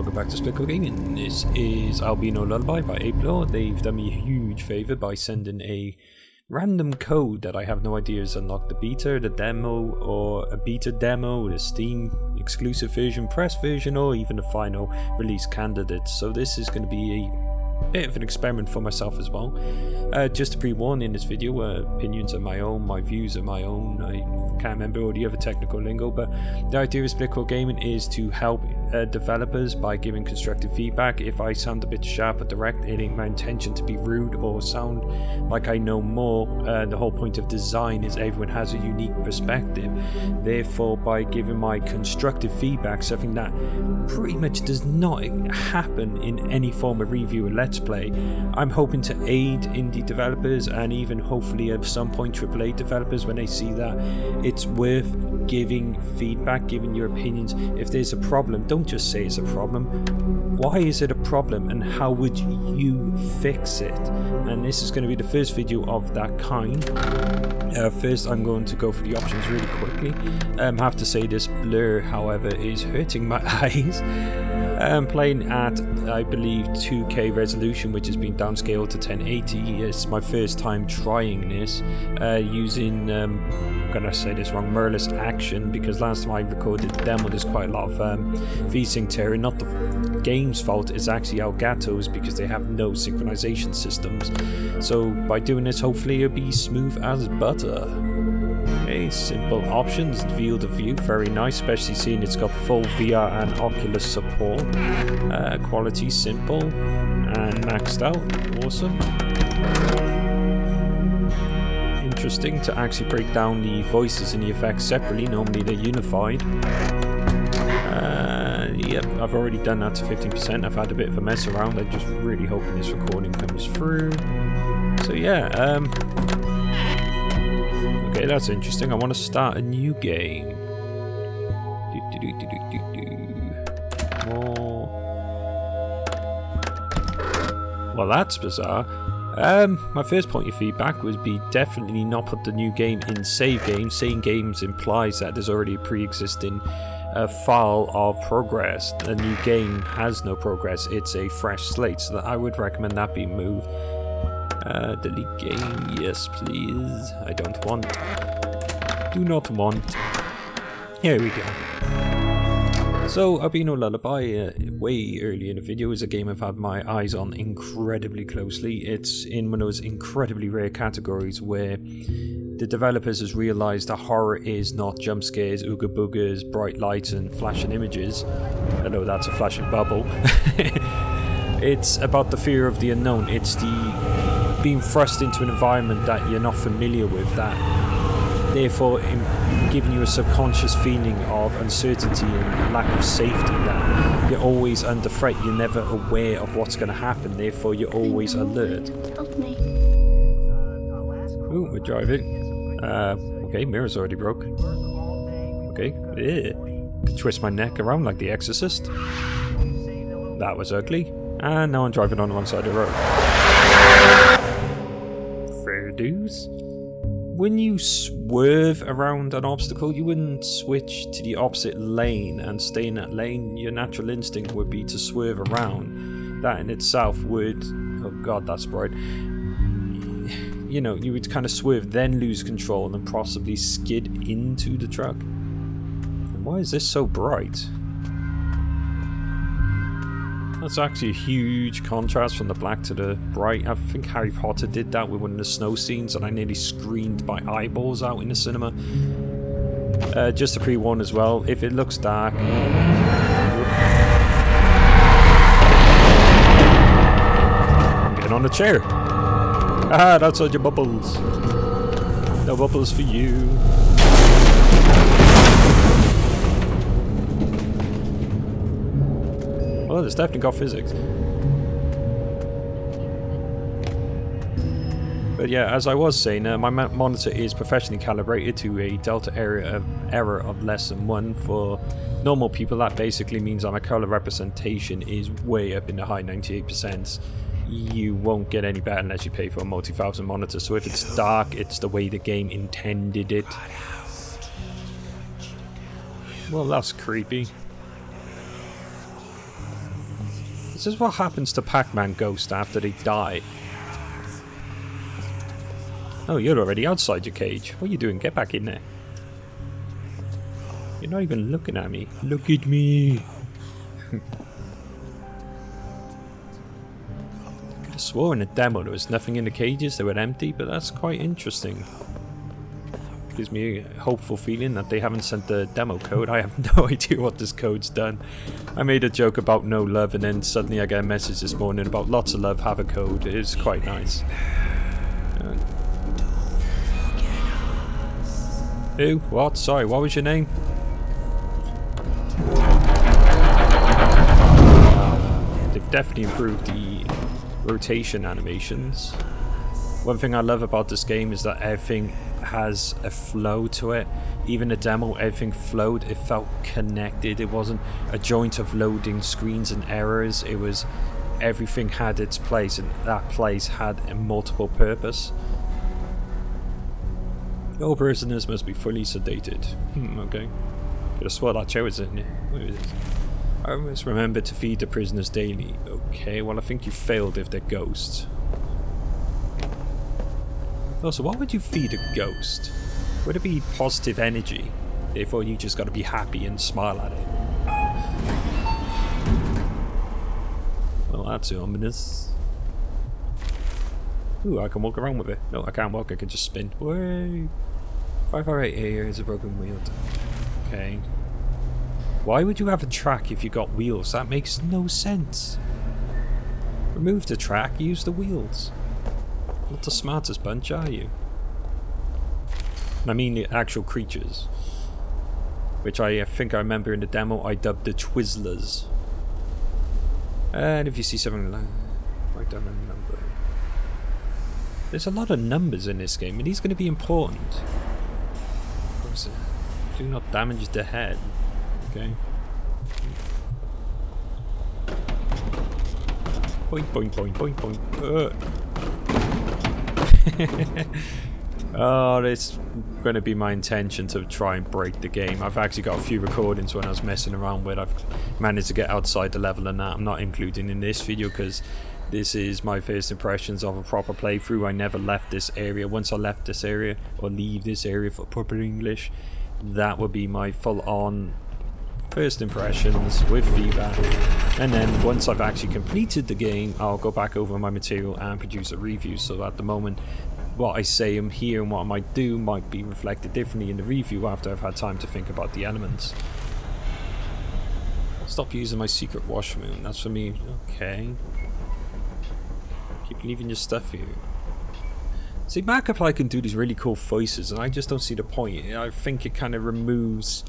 welcome back to SplitCoreGaming. This is Albino Lullaby by Apelaw. They've done me a huge favour by sending a random code that I have no idea is unlocked the beta, the demo, or a beta demo, the Steam exclusive version, press version, or even the final release candidate. So this is going to be a bit of an experiment for myself as well. Just to pre-warn in this video, opinions are my own, my views are my own. I can't remember all the other technical lingo, but the idea of SplitCoreGaming is to help developers by giving constructive feedback. If I sound a bit sharp or direct, it ain't my intention to be rude or sound like I know more. The whole point of design is everyone has a unique perspective. Therefore, by giving my constructive feedback, something that pretty much does not happen in any form of review or let's play, I'm hoping to aid indie developers and even hopefully at some point AAA developers when they see that it's worth giving feedback, giving your opinions. If there's a problem, don't just say it's a problem. Why is it a problem and how would you fix it? And this is going to be the first video of that kind. First I'm going to go for the options really quickly. I have to say this blur, however, is hurting my eyes. I'm playing at, I believe, 2K resolution, which has been downscaled to 1080. It's my first time trying this using, I'm gonna say this wrong, mirrorless action, because last time I recorded the demo there's quite a lot of VSync terror. Not the game's fault, it's actually Elgato's because they have no synchronization systems. So by doing this, hopefully it'll be smooth as butter. Okay, simple options, field of view, very nice, especially seeing it's got full VR and Oculus support. Quality simple and maxed out, awesome. Interesting to actually break down the voices and the effects separately, normally they're unified. Yep, I've already done that to 15%, I've had a bit of a mess around, I'm just really hoping this recording comes through. So yeah, okay, that's interesting. I want to start a new game. Well, that's bizarre. My first point of feedback would be definitely not put the new game in save games. Save games implies that there's already a pre-existing file of progress. A new game has no progress, it's a fresh slate, so that I would recommend that be moved. Delete game, yes please. I don't want. Do not want. Here we go. So, Albino Lullaby, way early in the video, is a game I've had my eyes on incredibly closely. It's in one of those incredibly rare categories where the developers has realised that horror is not jump scares, ooga boogers, bright lights and flashing images. Hello, that's a flashing bubble. It's about the fear of the unknown. It's the being thrust into an environment that you're not familiar with, that therefore giving you a subconscious feeling of uncertainty and lack of safety, that you're always under threat, you're never aware of what's going to happen, therefore you're always alert. Ooh, we're driving. Okay, mirror's already broke. Okay, could twist my neck around like The Exorcist. That was ugly. And now I'm driving on the wrong side of the road. Fair dues. When you swerve around an obstacle, you wouldn't switch to the opposite lane and stay in that lane. Your natural instinct would be to swerve around. That in itself would... Oh god, that's bright. You know, you would kind of swerve, then lose control, and possibly skid into the truck. And why is this so bright? That's actually a huge contrast from the black to the bright. I think Harry Potter did that with one of the snow scenes and I nearly screamed my eyeballs out in the cinema. Just to pre-warn as well, if it looks dark... I'm getting on the chair. Ah, that's all your bubbles. No bubbles for you. Oh, there's definitely got physics. But yeah, as I was saying, my monitor is professionally calibrated to a delta error of less than 1. For normal people, that basically means that my color representation is way up in the high 98%. You won't get any better unless you pay for a multi-thousand monitor. So if it's dark, it's the way the game intended it. Well, that's creepy. This is what happens to Pac-Man ghosts after they die. Oh, you're already outside your cage. What are you doing? Get back in there. You're not even looking at me. Look at me. I could have swore in the demo there was nothing in the cages, they were empty, but that's quite interesting. Gives me a hopeful feeling that they haven't sent the demo code. I have no idea what this code's done. I made a joke about no love and then suddenly I get a message this morning about lots of love, have a code. It's quite nice. Who? What? Sorry, what was your name? They've definitely improved the rotation animations. One thing I love about this game is that everything has a flow to it. Even the demo, everything flowed. It felt connected. It wasn't a joint of loading screens and errors. It was everything had its place, and that place had a multiple purpose. All prisoners must be fully sedated. Okay. Could have swore that chair was in there. Where is it? I must remember to feed the prisoners daily. Okay, well I think you failed if they're ghosts. Also, what would you feed a ghost? Would it be positive energy? Therefore you just gotta be happy and smile at it. Well, that's ominous. Ooh, I can walk around with it. No, I can't walk, I can just spin. Way. 548 here is a broken wheel. Okay. Why would you have a track if you got wheels? That makes no sense. Remove the track, use the wheels. Not the smartest bunch, are you? I mean the actual creatures. Which I think I remember in the demo I dubbed the Twizzlers. And if you see something like... write down a number. There's a lot of numbers in this game and these are going to be important. What was it? Do not damage the head. Okay. Boink, boink, boink, boink, boink. Oh, it's going to be my intention to try and break the game. I've actually got a few recordings when I was messing around with. I've managed to get outside the level and that. I'm not including in this video because this is my first impressions of a proper playthrough. I never left this area. Once I left this area, or leave this area for proper English, that would be my full-on first impressions with feedback. And then once I've actually completed the game, I'll go back over my material and produce a review. So at the moment, what I say here and what I might do might be reflected differently in the review after I've had time to think about the elements. Stop using my secret washroom. That's for me. Okay. Keep leaving your stuff here. See, Markiplier can do these really cool voices, and I just don't see the point. I think it kind of removes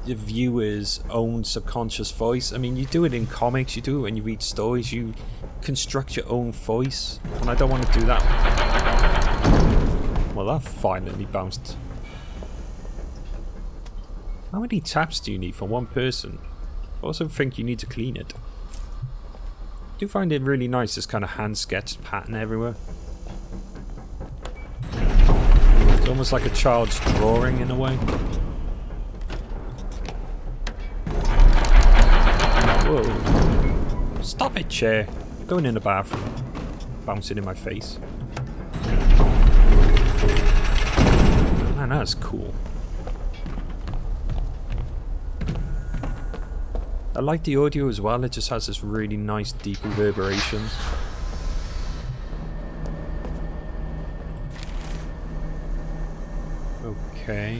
the viewer's own subconscious voice. I mean, you do it in comics, you do it when you read stories, you construct your own voice, and I don't want to do that. Well, that finally bounced. How many taps do you need for one person? I also think you need to clean it. I do find it really nice, this kind of hand-sketched pattern everywhere. It's almost like a child's drawing in a way. Whoa. Stop it, chair. You're going in the bathroom. Bouncing in my face. Man, that's cool. I like the audio as well. It just has this really nice deep reverberation. Okay.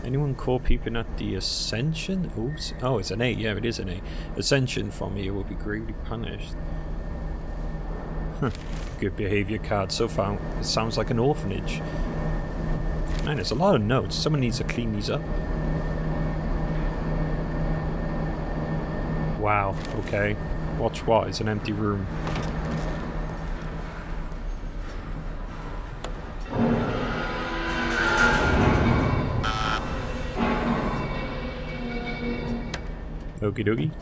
Anyone caught peeping at the Ascension? Oops. Oh, it's an 8. Yeah, it is an 8. Ascension from here will be greatly punished. Huh. Good behavior card. So far, it sounds like an orphanage. Man, there's a lot of notes. Someone needs to clean these up. Wow. Okay. Watch what? It's an empty room. Okie dokie.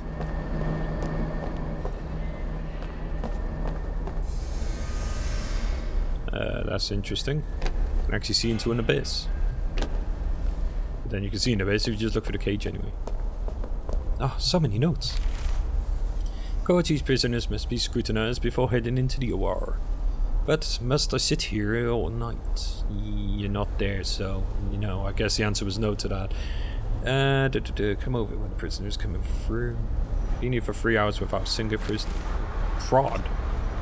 That's interesting. You can actually see into an abyss. But then you can see an abyss if you just look for the cage anyway. Ah, so many notes. These prisoners must be scrutinized before heading into the OR. But must I sit here all night? You're not there, so, you know, I guess the answer was no to that. Come over when the prisoner's coming through. Been here for 3 hours without a single prisoner. Prod?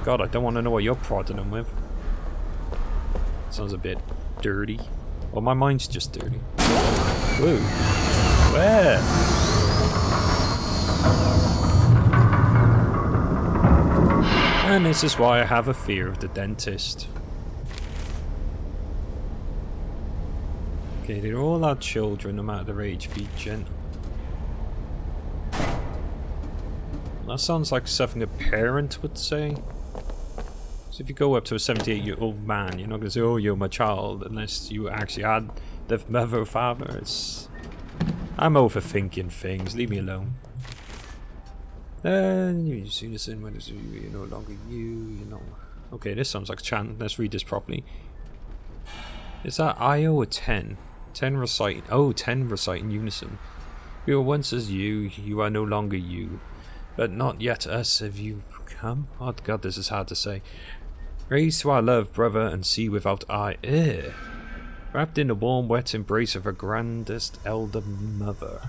God, I don't want to know what you're prodding them with. Sounds a bit dirty. Well, my mind's just dirty. Whoa. Where? And this is why I have a fear of the dentist. Okay, they're all our children, no matter their age, be gentle. That sounds like something a parent would say. So if you go up to a 78-year-old man, you're not going to say, oh, you're my child, unless you actually had the mother or father. I'm overthinking things, leave me alone. You've seen this in when you're no longer you know. Okay, this sounds like a chant. Let's read this properly. Is that IO or 10? 10 recite. Oh, 10 recite in unison. We were once as you are no longer you. But not yet us have you come. Oh god, this is hard to say. Raise to our love, brother, and see without eye. Wrapped in the warm, wet embrace of her grandest elder mother.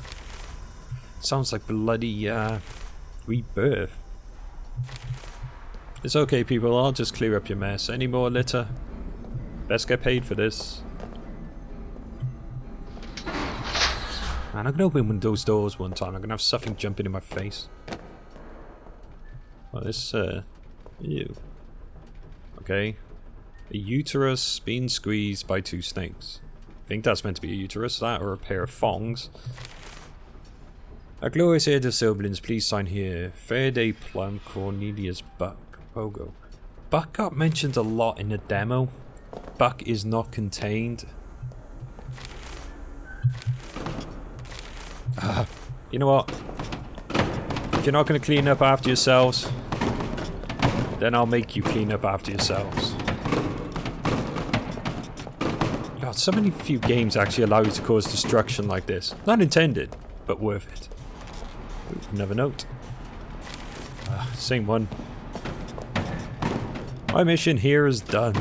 Sounds like bloody, rebirth. It's okay, people, I'll just clear up your mess. Any more litter? Best get paid for this. Man, I'm gonna open one of those doors one time. I'm gonna have something jumping in my face. Well, this, ew. Okay. A uterus being squeezed by 2 snakes. I think that's meant to be a uterus, that, or a pair of thongs. A glorious head of siblings, please sign here. Faraday Plum Cornelius Buck. Pogo. Buck got mentioned a lot in the demo. Buck is not contained. You know what? If you're not going to clean up after yourselves, then I'll make you clean up after yourselves. God, so many few games actually allow you to cause destruction like this. Not intended, but worth it. Ooh, another note. Same one. My mission here is done.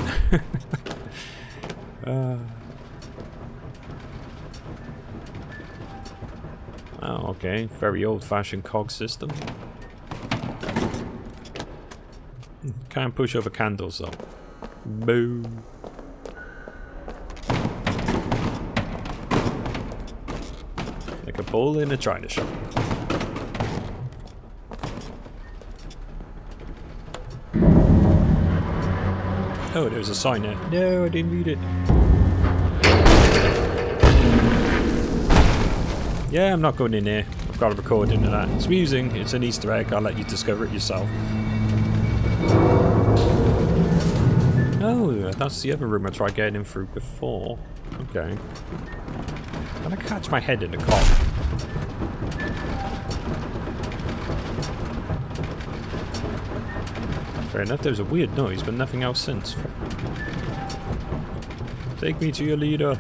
Oh, okay. Very old-fashioned cog system. Can't push over candles, though. Boo. Like a bull in a china shop. Oh, there's a sign there. No, I didn't read it. Yeah, I'm not going in there. I've got a recording of that. It's amusing. It's an Easter egg. I'll let you discover it yourself. Oh, that's the other room I tried getting in through before. Okay. I'm gonna catch my head in a cop. Fair enough, there was a weird noise, but nothing else since. Take me to your leader.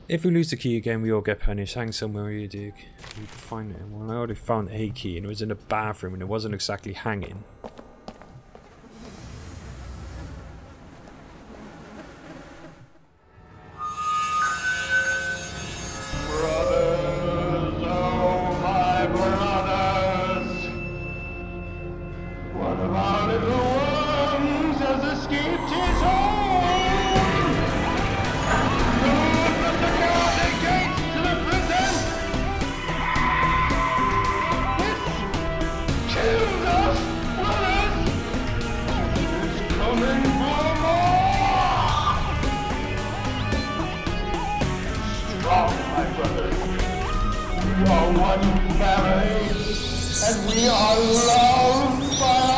If we lose the key again, we all get punished. Hang somewhere, you dig. We find it. Well, I already found a key, and it was in a bathroom, and it wasn't exactly hanging. One family, and we are loved by